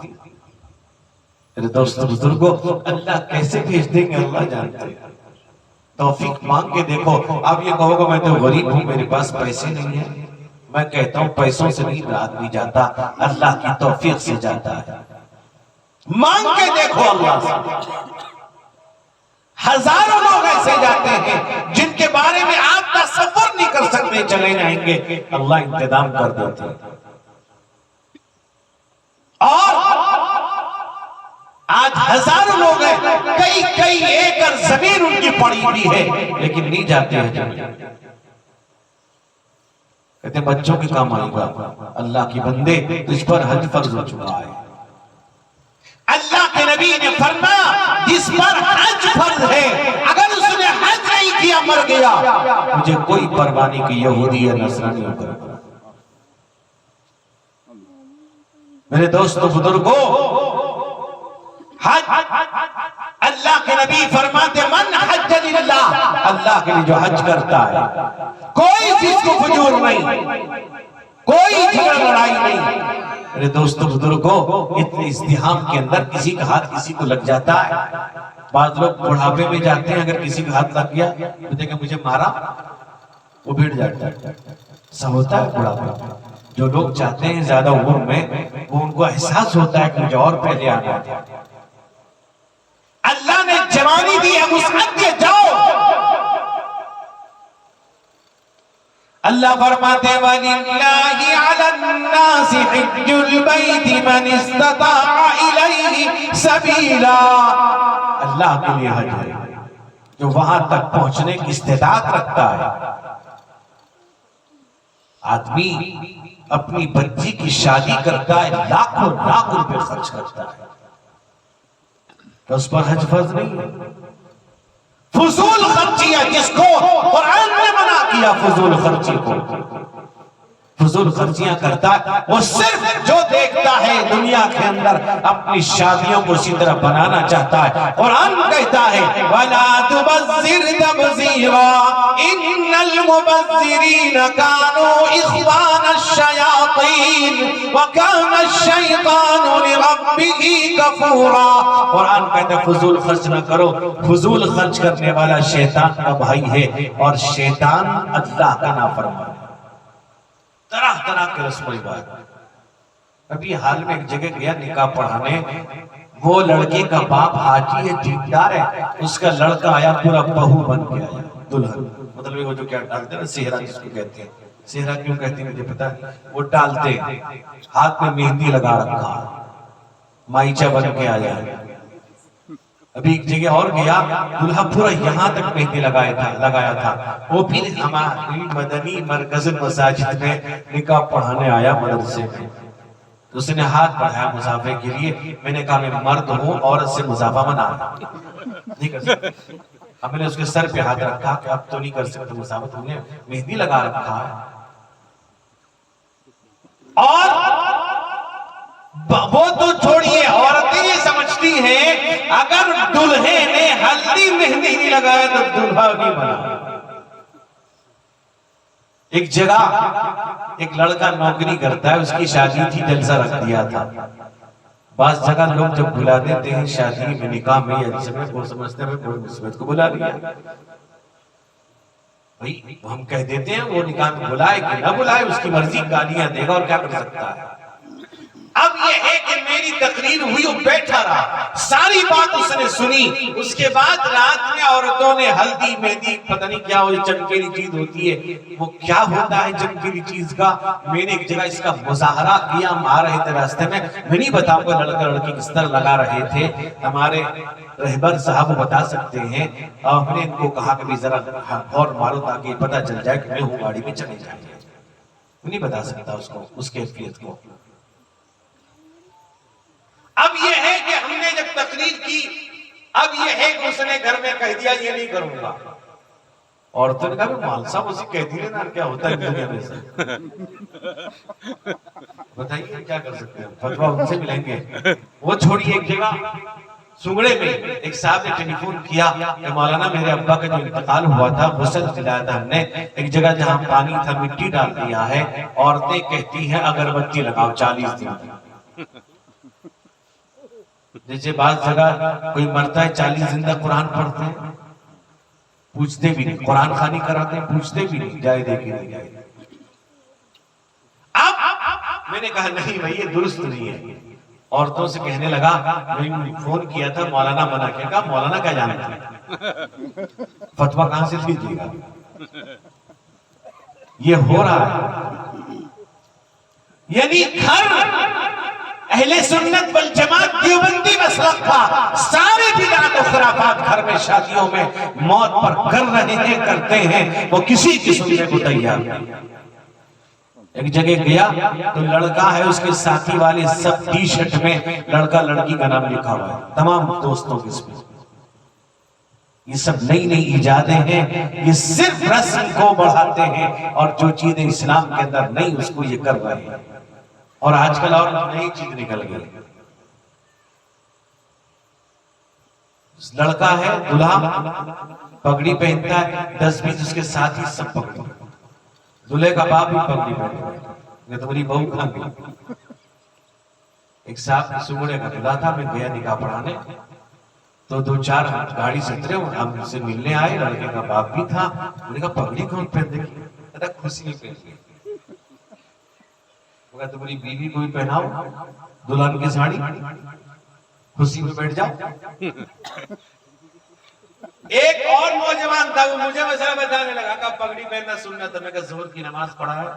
[SPEAKER 2] میرے دوستو بزرگوں، اللہ کیسے بھیج دیں گے اللہ جانتے ہیں۔ توفیق مانگ کے دیکھو۔ اب یہ کہو گا میں تو غریب ہوں، میرے پاس پیسے نہیں ہیں، میں کہتا ہوں پیسوں سے نہیں آدمی جاتا، اللہ کی توفیق سے جاتا ہے۔ مانگ کے دیکھو اللہ سے۔ ہزاروں لوگ ایسے جاتے ہیں جن کے بارے میں آپ تصور نہیں کر سکتے، چلے جائیں گے، اللہ انتظام کر دیتے ہیں۔ اور آج ہزاروں لوگ ہیں، کئی ایکڑ زمین ان کی پڑی ہوئی ہے، لیکن نہیں جاتے ہیں۔ کہتے ہیں بچوں کے کام آئے گا، اللہ کی بندے تجھ پر حج فرض ہو چکا ہے۔ اللہ کے نبی نے فرمایا جس پر حج فرض ہے اگر اس نے حج نہیں کیا مر گیا، مجھے کوئی پرواہ نہیں کہ یہودی یا نصرانی ہو کر۔ میرے دوستو بزرگوں، حج اللہ کے نبی فرماتے من حج للہ، اللہ کے لیے جو حج کرتا ہے کوئی چیز کو فجور نہیں، کوئی جھگڑا لڑائی نہیں۔ میرے دوستو بزرگوں، اتنے ازدحام کے اندر کسی کا ہاتھ کسی کو لگ جاتا ہے۔ بعض لوگ بڑھاپے میں جاتے ہیں، اگر کسی کا ہاتھ لگ گیا تو دیکھیں مجھے مارا، وہ بھیڑ جاتا ہے۔ ایسا ہوتا ہے بڑھاپے میں۔ جو لوگ چاہتے ہیں زیادہ عمر میں، وہ ان کو احساس ہوتا ہے کہ مجھے اور پہلے آنا تھا۔ اللہ نے جوانی دی ہے، وسعت دے جاؤ۔ اللہ فرماتے وَلِلَّهِ عَلَى النَّاسِ حِجُّ الْبَيْتِ مَنِ اسْتَطَاعَ إِلَيْهِ سَبِيلًا، اللہ کے لیے حج ہے جو وہاں تک پہنچنے کی استطاعت رکھتا ہے۔ آدمی اپنی بچی کی شادی کرتا ہے، لاکھوں لاکھ روپے خرچ کرتا ہے، تو اس پر حج فرض نہیں ہے۔ فضول خرچیاں جس کو قرآن نے منع کیا، فضول خرچی کو، فضول خرچیاں کرتا ہے، وہ صرف جو دیکھتا ہے دنیا کے اندر اپنی شادیوں کو اسی طرح بنانا چاہتا ہے۔ قرآن کہتا ہے وَلَا تُبَذِّرْ تَبْذِيرًا إِنَّ الْمُبَذِّرِينَ كَانُوا إِخْوَانَ الشَّيَاطِينِ وَكَانَ الشَّيْطَانُ لِرَبِّهِ كَفُورًا۔ قرآن کہتا ہے فضول خرچ نہ کرو، فضول خرچ کرنے والا شیطان کا بھائی ہے، اور شیطان اللہ کا نافرمان ہے۔ طرح طرح کے رسم و رواج۔ ابھی حال میں ایک جگہ گیا نکاح پڑھانے، وہ لڑکے کا باپ حاجی ہے، دیندار ہے، اس کا لڑکا آیا پورا بہو بن کے آیا، دلہن، مطلب وہ جو کیا ڈالتے ہیں نا سہرا جس کو کہتے ہیں، سہرا کیوں کہتے ہیں مجھے پتا ہے، وہ ڈالتے ہیں، ہاتھ میں مہندی لگا رکھا، مائچہ بن کے آیا۔ ابھی ایک جگہ اور گیا، دلہا پورا یہاں تک مہندی لگایا تھا، وہ بھی ہماری مدنی مرکز مساجد میں نکاح پڑھانے آیا مدرسے میں، تو اس نے ہاتھ بڑھایا مصافحے کے لیے۔ میں نے کہا میں مرد ہوں، عورت سے مصافحہ منع ہے، نہیں کر سکتے۔ اب میں نے اس کے سر پہ ہاتھ رکھا کہ اب تو نہیں کر سکتے مصافحہ، تم نے مہندی لگا رکھا ہے۔ اور وہ تو چھوڑیے، عورتیں یہ سمجھتی ہیں اگر دلہے نے ہلدی مہندی نہیں لگایا تو دلہا نہیں بنا۔ ایک جگہ ایک لڑکا نوکری کرتا ہے، اس کی شادی تھی، جلسہ رکھ دیا تھا. بعض جگہ لوگ جب بلا دیتے ہیں شادی میں، نکاح میں، یا جس میں وہ سمجھتے ہیں کوئی مصیبت کو بلا لیا. بھئی ہم کہہ دیتے ہیں وہ نکاح میں بلائے کہ نہ بلائے، اس کی مرضی، گالیاں دے گا اور کیا کر سکتا ہے. اب یہ ہے کہ میری تقریر ہوئی، وہ بیٹھا رہا، ساری بات اس نے سنی. اس کے بعد رات میں عورتوں نے ہلدی مہندی پتہ نہیں کیا وہ چمکیلی چیز ہوتی ہے، وہ کیا ہوتا ہے چمکیلی چیز کا. میں نے ایک جگہ اس کا مظاہرہ کیا. ہم آ رہے تھے راستے میں نہیں بتاؤں گا لڑکا لڑکی کس طرح لگا رہے تھے. ہمارے رہبر صاحب بتا سکتے ہیں. اور ہم نے ان کو کہا کہ ذرا غور مارو تاکہ یہ پتہ چل جائے کہ میں ہوں گاڑی میں چلے جائیں. میں نہیں بتا سکتا اس کو، اس کیفیت کو. اب یہ ہے کہ ہم نے جب تقریر کی، اب یہ ہے کہ اس نے گھر میں کہہ دیا یہ نہیں کروں گا. عورتوں نے کہا مال صاحب اسی کہہ دیے نا، کیا ہوتا ہے دنیا میں سے. بتائیے کیا کر سکتے ہیں، فتویٰ ان سے ملیں گے. وہ چھوڑی. ایک جگہ سنگڑے میں ایک صاحب نے ٹیلی فون کیا کہ مولانا میرے ابا کا جو انتقال ہوا تھا، غسل دلایا تھا ہم نے، ایک جگہ جہاں پانی تھا مٹی ڈال دیا ہے. عورتیں کہتی ہیں اگربتی لگاؤ 40 دن. جیسے بعض جگہ کوئی مرتا ہے 40 دن تک قرآن پڑھتے ہیں، پوچھتے بھی نہیں. قرآن خوانی کراتے ہیں، پوچھتے بھی نہیں جائے دے کے نہیں جائے. اب میں نے کہا نہیں بھائی یہ درست نہیں ہے. عورتوں سے کہنے لگا، میں نے فون کیا تھا مولانا منع کیا. کہا مولانا کیا جانتے ہیں، فتویٰ کہاں سے لیجیے گا. یہ ہو رہا ہے. یعنی گھر اہل سنت والجماعت دیوبندی مسلک کا سارے بدعات و خرافات گھر میں شادیوں میں موت پر کر رہے ہیں، کرتے ہیں. وہ کسی کی سننے کو تیار نہیں. ایک جگہ گیا تو لڑکا ہے، اس کے ساتھی والے سب ٹی شرٹ میں لڑکا لڑکی کا نام لکھا ہوا ہے، تمام دوستوں کے اس میں. یہ سب نئی نئی ایجادیں ہیں. یہ صرف رسم کو بڑھاتے ہیں، اور جو چیزیں اسلام کے اندر نہیں اس کو یہ کر رہے ہیں. اور آج کل اور نئی چیز نکل گئی. لڑکا ہے دلہا پگڑی پہنتا ہے، 10-20 اس کے ساتھی سب پگڑی. دلہے کا باپ بھی پگڑی پہنتا ہے. یہ تو میری بہو کھا گئی. ایک صاحب سنگڑے کا دلہا تھا، میں گیا نکاح پڑھانے تو 2-4 گاڑی سے اترے، ہم سے ملنے آئے. لڑکے کا باپ بھی تھا. میں نے کہا پگڑی کون پہن دے گی؟ خوشی نہیں پہن گئی. تمہاری بیوی کو بھی پہناؤ دلہن کی ساڑی، خوشی میں بیٹھ جاؤ. ایک اور نوجوان تھا، وہ مجھے مسئلہ بتانے لگا کہ پگڑی پہننا سنت ہے. میں کہا ظہر کی نماز پڑھا ہے.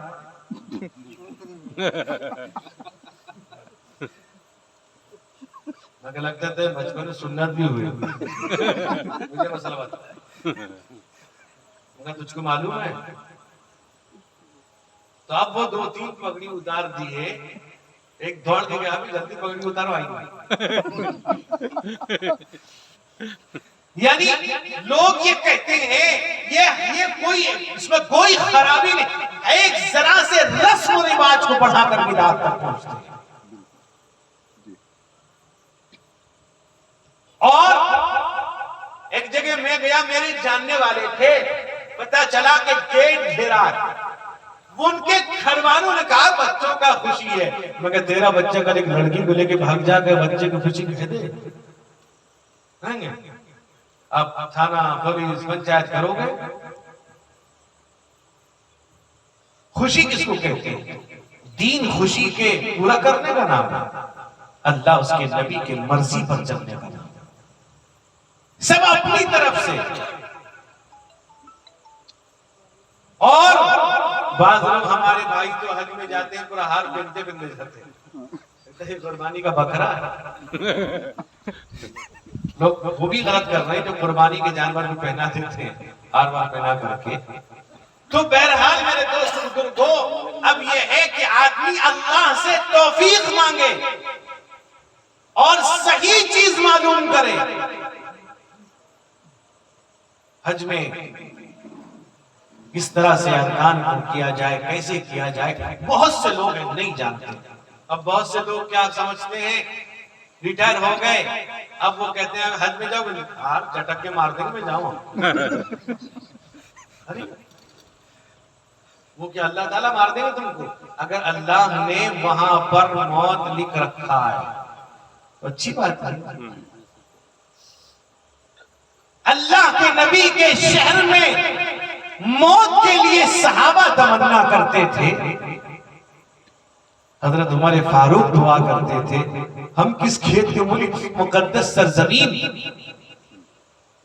[SPEAKER 2] میں کہا لگتا تھا بچپن میں سنت بھی ہوئی. مجھے مسئلہ بتا. میں کہا تجھ کو معلوم ہے؟ تو اب وہ 2-3 پگڑی اتار دیے. ایک دوڑ کے گیا بھی جلدی پگڑی اتارو آئی. یعنی لوگ یہ کہتے ہیں یہ کوئی اس میں کوئی خرابی نہیں. ایک ذرا سے رسم و رواج کو بڑھا کر بدعت تک پہنچتے ہیں. اور ایک جگہ میں گیا، میرے جاننے والے تھے، پتہ چلا کہ گیٹ گھیرا ہے. وہ ان کے گھر والوں نے کہا بچوں کا خوشی ہے. مگر تیرا بچہ کل ایک لڑکی کو لے کے بھاگ جا کے بچے کو خوشی کہہ دے. اب تھانہ پولیس پنچایت کرو گے. خوشی کس کو کہتے ہیں؟ دین خوشی کے پورا کرنے کا نام ہے. اللہ اس کے نبی کے مرضی پر چلنے کا نام. سب اپنی طرف سے. اور بعض لوگ ہمارے بھائی تو حج میں جاتے ہیں پورا ہار پہنتے جاتے ہیں. قربانی کا بکرا ہے. لوگ وہ بھی غلط کر رہے ہیں جو قربانی کے جانور بھی پہنا دیتے ہیں ہار وار پہنا کر کے. تو بہرحال میرے دوست بزرگوں، اب یہ ہے کہ آدمی اللہ سے توفیق مانگے اور صحیح چیز معلوم کرے. حج میں کس طرح سے ارکان کو کیا جائے، کیسے کیا جائے، بہت سے لوگ نہیں جانتے. اب بہت سے لوگ کیا سمجھتے ہیں، ریٹائر ہو گئے، اب وہ کہتے ہیں حج میں جاؤ گے، آپ جھٹک کے مار دیں گے میں جاؤں. وہ کیا اللہ تعالیٰ مار دے گا تم کو؟ اگر اللہ نے وہاں پر موت لکھ رکھا ہے تو اچھی بات ہے. اللہ کے نبی کے شہر میں موت کے لیے صحابہ تمنا کرتے تھے. حضرت عمر فاروق دعا کرتے تھے ہم کس کھیت کے ملک مقدس سرزمین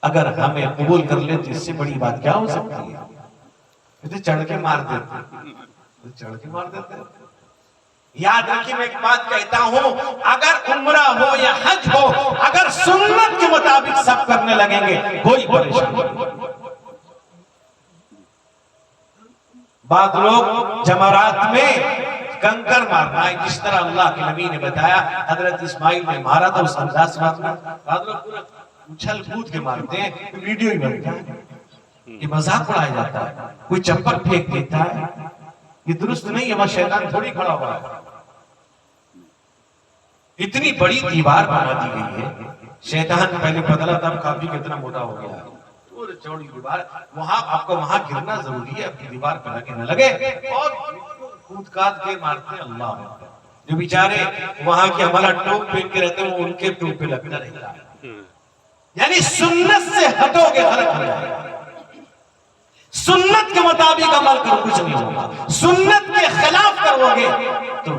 [SPEAKER 2] اگر ہمیں قبول کر لے تو اس سے بڑی بات کیا ہو سکتی ہے. چڑھ کے مار دیتے. یاد رکھیے میں ایک بات کہتا ہوں اگر عمرہ ہو یا حج ہو اگر سنت کے مطابق سب کرنے لگیں گے کوئی پریشانی نہیں. بعض لوگ جمرات میں کنکر مارنا ہے جس طرح اللہ کے نبی نے بتایا حضرت اسماعیل نے مارا تھا اس انداز سے مارنا. بعض لوگ پورا اچھل کود کے مارتے ہیں ویڈیو ہی بنتا ہے. یہ مذاق اڑایا جاتا ہے. کوئی چپل پھینک دیتا ہے یہ درست نہیں ہے. وہاں شیطان تھوڑی کھڑا ہوا ہے. اتنی بڑی دیوار بنا دی گئی ہے. شیطان پہلے بدلا تھا کافی کتنا موٹا ہو گیا ہے. چوڑی دیوار وہاں آپ کو وہاں گرنا ضروری ہے. اپنی دیوار پہ لگے نہ لگے اور کود کاد کے مارتے ہیں. اللہ جو بیچارے وہاں کے ہمارا ٹوپ پہن کے رہتے ہیں وہ ان کے ٹوپ پہ لگنا رہتا ہے. یعنی سنت سے ہٹو گے غلط ہو جائے گا. سنت کے مطابق عمل کرو کچھ نہیں ہوگا. سنت کے خلاف کرو گے تو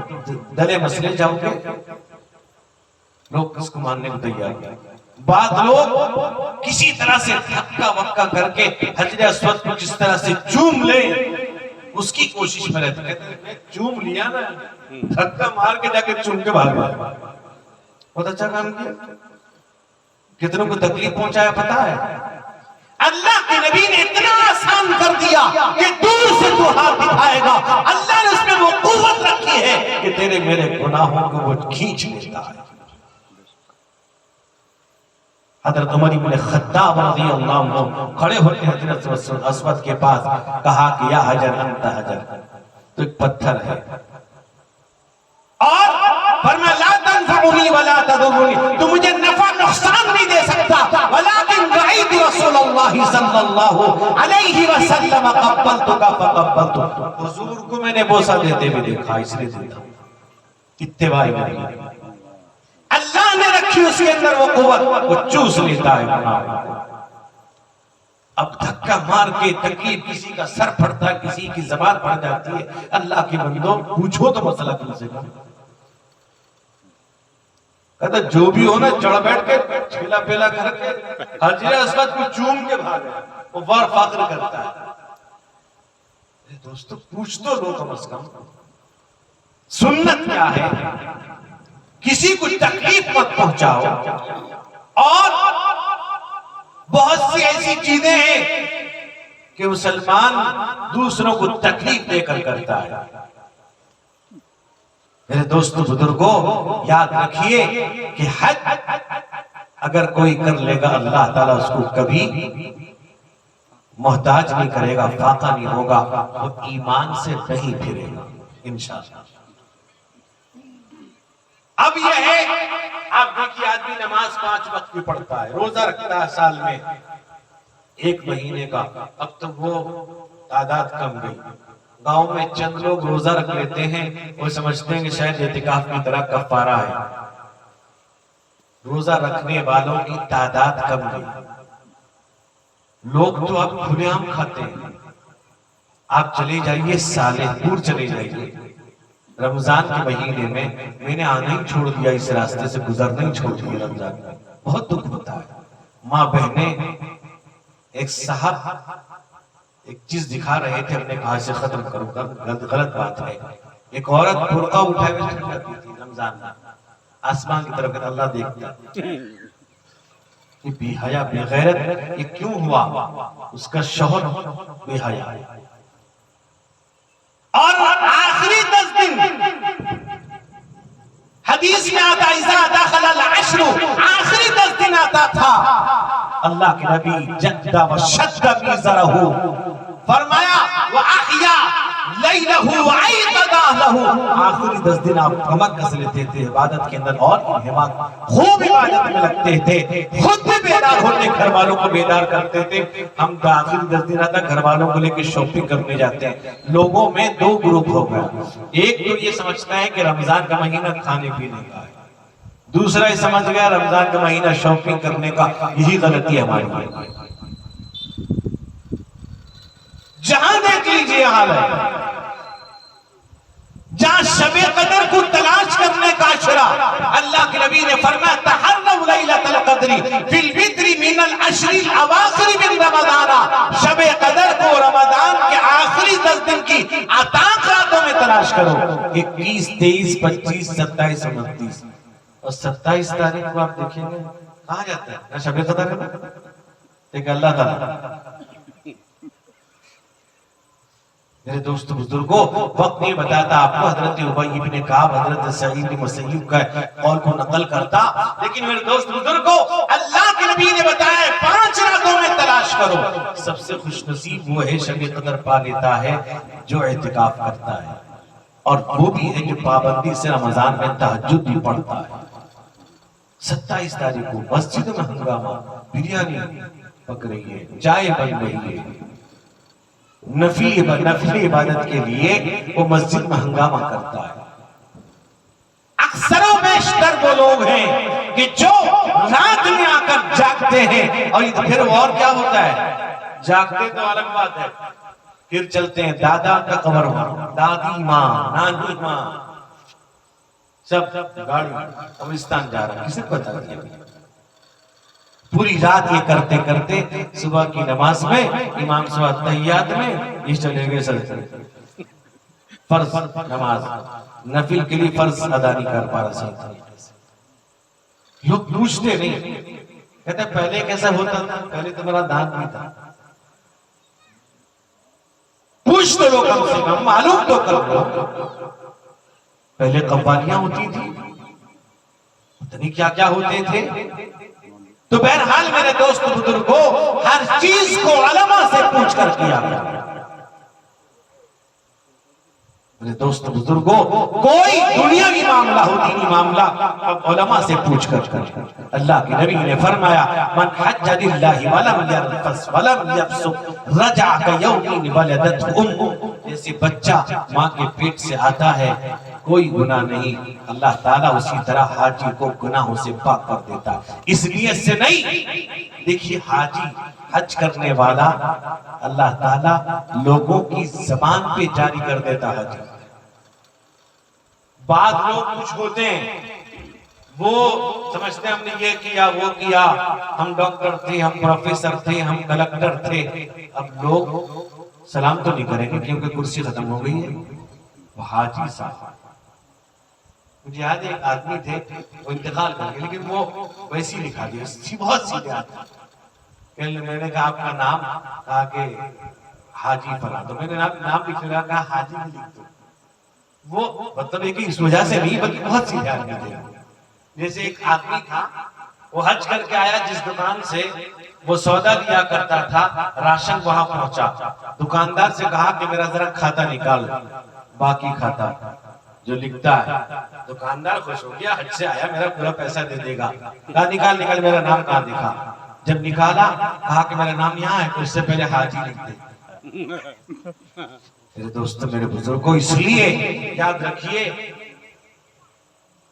[SPEAKER 2] دلے مسئلے جاؤ گے. لوگ کس کو ماننے کو تیار ہیں. بعض لوگ کسی طرح سے دھکا وکا کر کے حجر اسود کو جس طرح سے چوم لیں اس کی کوشش میں رہتے ہیں. چوم لیا نا دھکا مار کے جا کے چوم کے بھاگ گیا. بہت اچھا کام کیا. کتنوں کو تکلیف پہنچایا پتا ہے. اللہ کے نبی نے اتنا آسان کر دیا کہ دور سے تو ہاتھ دکھائے گا. اللہ نے اس میں وہ قوت رکھی ہے کہ تیرے میرے گناہوں کو وہ کھینچ لیتا ہے. حضرت عمر بن خطاب رضی اللہ عنہ کھڑے ہوتے ہیں حضرت اسود کے پاس. کہا کہ یا حجر انت حجر تو ایک پتھر ہے اور فرمایا لا تنفعنی ولا تضرنی تو مجھے نفع نقصان نہیں دے سکتا. ولكن رأيت رسول اللہ صلی اللہ علیہ وسلم قبلتک فقبلت. حضور کو میں نے بوسہ دیتے ہوئے دیکھا اس لیے دیتا. اتباع نبی اللہ نے رکھی اس کے اندر وہ قوت وہ چوس لیتا ہے گناہ. اب دھکا مار کے تکلیف کسی کا سر پھڑتا ہے کسی کی زبان پڑ جاتی ہے. اللہ کے بندوں پوچھو تو مسئلہ کن سے کن. کہتا جو بھی ہو نا چڑھ بیٹھ کے چھیلا پیلا کر کے حجر اسود کو چوم کے بھاگے وہ وار فاخر کرتا ہے. دوستو پوچھ تو لو کم از کم سنت کیا ہے. کسی کو تکلیف مت پہنچاؤ. اور بہت سی ایسی چیزیں ہیں کہ مسلمان دوسروں کو تکلیف دے کر کرتا ہے. میرے دوستو بزرگوں یاد رکھیے کہ حج اگر کوئی کر لے گا اللہ تعالیٰ اس کو کبھی محتاج نہیں کرے گا فاقہ نہیں ہوگا. وہ ایمان سے نہیں پھرے گا انشاءاللہ. اب یہ ہے آپ دیکھیے آدمی نماز 5 وقت بھی پڑھتا ہے روزہ رکھتا ہے سال میں 1 مہینے کا. اب تو وہ تعداد کم گئی. گاؤں میں چند لوگ روزہ رکھ لیتے ہیں وہ سمجھتے ہیں کہ شاید اعتکاف کی طرح کفارہ ہے. روزہ رکھنے والوں کی تعداد کم گئی. لوگ تو اب کھلے عام کھاتے ہیں. آپ چلے جائیے صالح پور چلے جائیے رمضان کے مہینے میں نے آنا ہی چھوڑ دیا. اس راستے سے گزرنا ہی چھوڑ دیا. رمضان میں بہت دکھ ہوتا ہے. ماں بہنیں ایک صاحب ایک چیز دکھا رہے تھے. ہم نے کہا اسے ختم کرو غلط بات ہے. ایک عورت برقع اٹھائے ہوئے چل جاتی تھی رمضان میں آسمان کی طرف. اللہ دیکھتا کہ بے حیا بے غیرت یہ کیوں ہوا. اس کا شوہر بے حیا ہے. اور آخری 10 دن حدیث میں آتا اذا دخل العشر آخری 10 دن آتا تھا. اللہ کے نبی جد و شد میزرہ فرمایا وَأَحْيَا لیلہ وعیقدہ لہو، آخری 10 دن آپ کمر کس لیتے تھے عبادت کے اندر اور انہماک خوب عبادت میں لگتے تھے، خود بھی بیدار ہوتے گھر والوں کو بیدار کرتے تھے۔ ہم تو آخری 10 دن آتا گھر والوں کو لے کے شاپنگ کرنے جاتے ہیں۔ لوگوں میں 2 گروپ ہو گیا، ایک تو یہ سمجھتا ہے کہ رمضان کا مہینہ کھانے پینے کا ہے، دوسرا یہ سمجھ گیا رمضان کا مہینہ شاپنگ کرنے کا۔ یہی غلطی ہے ہماری ہے۔ جہاں دیکھ لیجئے حال ہے، جہاں شب قدر کو تلاش کرنے کا اشرا، اللہ کے نبی نے فرمایا تحروا لیلۃ القدر فی الوتر من العشر الاواخر من رمضان، شب قدر کو رمضان کے آخری 10 دن کی عتاق راتوں میں تلاش کرو۔ 21، 23، 25، 27 اور 29، اور 27 تاریخ کو آپ دیکھیں گے کہاں جاتا ہے شب قدر ہے، دیکھ اللہ تعالیٰ۔ میرے دوست بزرگوں، وقت نہیں بتاتا آپ کو، حضرت ابی بن کعب حضرت سعید بن مسیب کا قول کو نقل کرتا، لیکن میرے دوست بزرگوں اللہ کے نبی نے بتایا 5 راتوں میں تلاش کرو۔ سب سے خوش نصیب وہ ہے شب قدر پا لیتا ہے جو اعتکاف کرتا ہے، اور وہ بھی ہے جو پابندی سے رمضان میں تہجد بھی پڑھتا ہے۔ 27 تاریخ کو مسجد میں ہنگامہ، بریانی پک رہی ہے، چائے بن رہی ہے، نفلی عبادت کے لیے وہ مسجد میں ہنگامہ کرتا ہے۔ اکثر و بیشتر وہ لوگ ہیں کہ جو رات میں آ کر جاگتے ہیں، اور پھر اور کیا ہوتا ہے، جاگتے تو الگ بات ہے، پھر چلتے ہیں دادا کا قبر وہاں، دادی ماں، نانی ماں، سب گاڑی قبرستان جا رہا ہے، کسی کو بتا دیا پوری رات یہ کرتے کرتے صبح کی نماز میں امام صاحب تحیات میں یہ چلے گئے سلسلے فرض نماز، نفل کے لیے فرض ادا نہیں کر پا رہا صحیح طریقے سے۔ لوگ پوچھتے نہیں، کہتے ہیں پہلے کیسا ہوتا تھا، پہلے تو میرا دانت نہیں تھا۔ پوچھ تو لوگ کم سے کم معلوم تو کر لو، پہلے قوالیاں ہوتی تھی، پتہ نہیں کیا کیا ہوتے تھے۔ تو بہرحال میرے دوست بزرگوں، ہر چیز کو علماء سے پوچھ کر کیا گیا۔ میرے دوست بزرگوں، کوئی دنیاوی معاملہ ہو، دینی معاملہ، اب علماء سے پوچھ کر اللہ کے نبی نے فرمایا من حج للہ ولم یرفث ولم یفسق رجع کیوم ولدتہ امہ، جیسے بچہ ماں کے پیٹ سے آتا ہے کوئی گناہ نہیں، اللہ تعالیٰ اسی طرح حاجی کو گناہوں سے پاک کر دیتا۔ اس نیت سے نہیں، دیکھیے حاجی حج کرنے والا اللہ تعالیٰ لوگوں کی زبان پہ جاری کر دیتا حج۔ بعض لوگ کچھ ہوتے ہیں وہ سمجھتے ہیں ہم نے یہ کیا وہ کیا، ہم ڈاکٹر تھے، ہم پروفیسر تھے، ہم کلکٹر تھے، اب لوگ سلام تو نہیں کریں گے کیونکہ کرسی ختم ہو گئی ہے۔ وہ حاجی صاحب، مجھے یاد ایک آدمی تھے وہ انتقال کر گئے، لیکن وہ ویسی لکھا دیا، بہت سیدھے آدمی۔ میں نے کہا آپ کا نام، کہا کہ حاجی فلاں، تو میں نے نام لکھ لیا، کہا حاجی بھی لکھ دو۔ وہ مطلب ہے کہ اس وجہ سے نہیں بلکہ بہت سیدھے آدمی تھے۔ جیسے ایک آدمی تھا وہ حج کر کے آیا، جس دکان سے وہ سودا لیا کرتا تھا راشن وہاں پہنچا، دکاندار سے کہا کہ میرا ذرا کھاتا نکال، باقی کھاتا جو لکھتا ہے۔ دکاندار خوش ہو گیا، حج سے آیا میرا پورا پیسہ دے دے گا، کہا نکال نکال، میرا نام کہاں دکھا۔ جب نکالا کہا کہ میرا نام یہاں ہے، تو اس سے پہلے حاجی لکھ دے۔ میرے دوستو میرے بزرگوں، اس لیے یاد رکھیے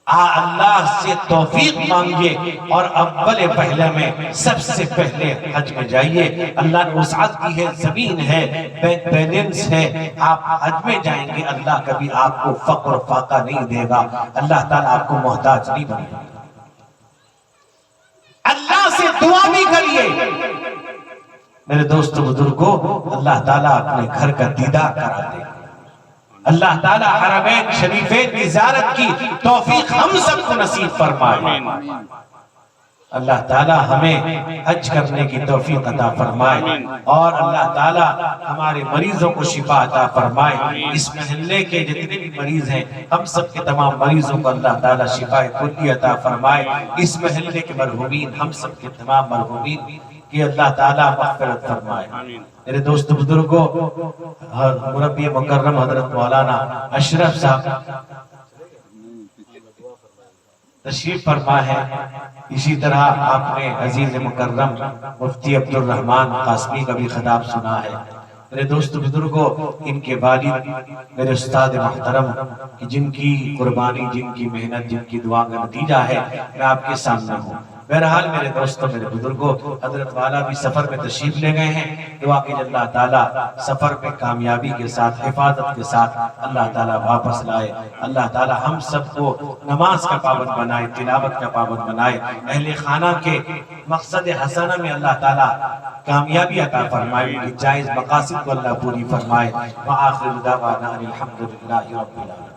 [SPEAKER 2] اللہ سے توفیق مانگیے، اور اول پہلے میں سب سے پہلے حج میں جائیے۔ اللہ نے وسعت کی ہے، زمین ہے، بینک بیلنس ہے، آپ حج میں جائیں گے، اللہ کبھی آپ کو فقر و فاقہ نہیں دے گا، اللہ تعالیٰ آپ کو محتاج نہیں بنے گا۔ اللہ سے دعا بھی کریے میرے دوست بزرگوں، اللہ تعالیٰ اپنے گھر کا دیدار کرا دے، اللہ تعالیٰ حرمین شریفین کی زیارت کی توفیق ہم سب کو نصیب فرمائے، اللہ تعالیٰ ہمیں حج کرنے کی توفیق عطا فرمائے، اور اللہ تعالیٰ ہمارے مریضوں کو شفا عطا فرمائے۔ اس محلے کے جتنے بھی مریض ہیں ہم سب کے تمام مریضوں کو اللہ تعالیٰ شفا کلی عطا فرمائے۔ اس محلے کے مرحومین، ہم سب کے تمام مرحومین کہ اللہ تعالیٰ مغفرت فرمائے۔ میرے دوست بزرگوں، مربی مکرم حضرت مولانا اشرف صاحب تشریف فرما ہے۔ اسی طرح آپ نے عزیز مکرم مفتی عبد الرحمن قاسمی کا بھی خطاب سنا ہے۔ میرے دوست بزرگوں، ان کے والد میرے استاد محترم کہ جن کی قربانی، جن کی محنت، جن کی دعا کا نتیجہ ہے میں آپ کے سامنے ہوں۔ بہرحال میرے دوستوں، میرے بزرگوں، حضرت والا بھی سفر میں تشریف لے گئے ہیں۔ دعا کہ اللہ تعالیٰ سفر میں کامیابی کے ساتھ، حفاظت کے ساتھ اللہ تعالیٰ واپس لائے۔ اللہ تعالیٰ ہم سب کو نماز کا پابند بنائے، تلاوت کا پابند بنائے، اہل خانہ کے مقصد حسنہ میں اللہ تعالیٰ کامیابی عطا فرمائے، ان کی جائز مقاصد کو اللہ پوری فرمائے۔ وآخر دعوانا الحمدللہ رب العالمین۔